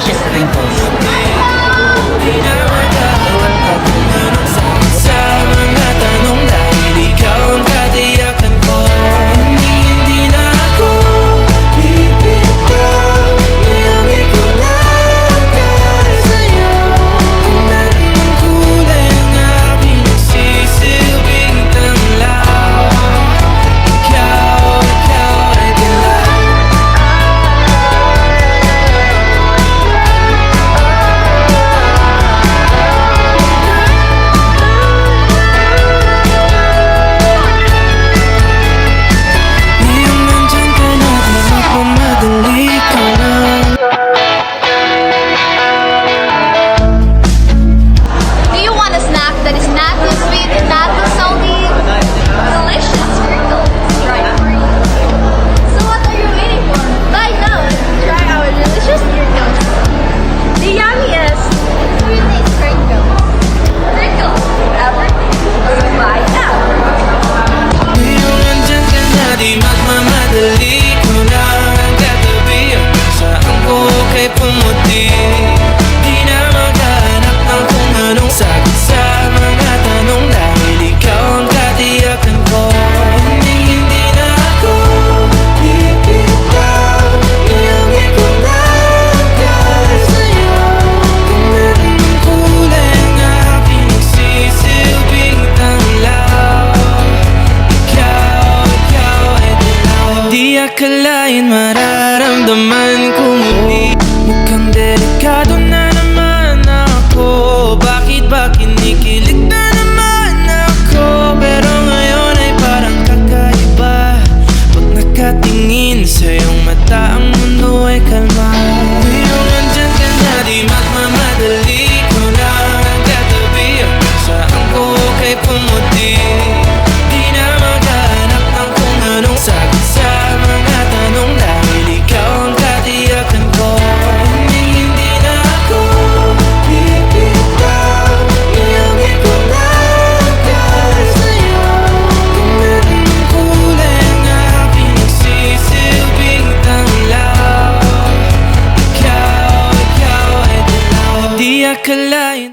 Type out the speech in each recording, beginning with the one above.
check wrinkles. Sa mga tanong dahil ikaw ang katiyakan ko. Hindi na ako bibitaw. Ngayong ikaw lang kaya sa'yo. Kung meron ng kulay ang aking nagsisilbing tanglaw. Ikaw ay dilaw. Ngayong nandyan ka na, di magmamadali ka lang. Do you want a snack that is not too sweet and not too salty? Delicious Pringles, right for you. So what are you waiting for? Buy now and try our delicious Pringles. The yummiest sweetest Pringles. Pringles, everything. Buy now. Ngayong nandyan ka na, di magmamadali ko lang ang katabi. Ang saan ko kay pumuti. Di na maghanap ng kung anong sagot sa mga tanong dahil ikaw ang katiyakan ko. Hindi na ako bibitaw. Ngayong ikaw lang kaya sa'yo. Kung meron ng kulay ang aking nagsisilbing tanglaw. Ikaw ay dilaw. Di akalain mararamdaman ko muli. Mukhang delikado na naman ako. Bakit ba kinikilig na naman ako? Pero ngayon ay parang kakaiba. Pag nakatingin sa iyong mata, ang mundo ay kalma. Ngayong nandyan ka na, di magmamadali ko lang ang katabi. Ang saan ko kay pumuti. Di na maghanap ng kung anong sagot sa mga tanong dahil ikaw ang katiyakan ko. Hindi na ako bibitaw. Ngayong ikaw lang kaya sa'yo. Kung meron ng kulay ang aking nagsisilbing tanglaw. Ikaw ay dilaw. Di akalain.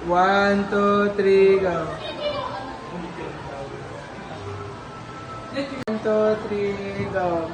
One, two, three, go. 1, 2, 3, go.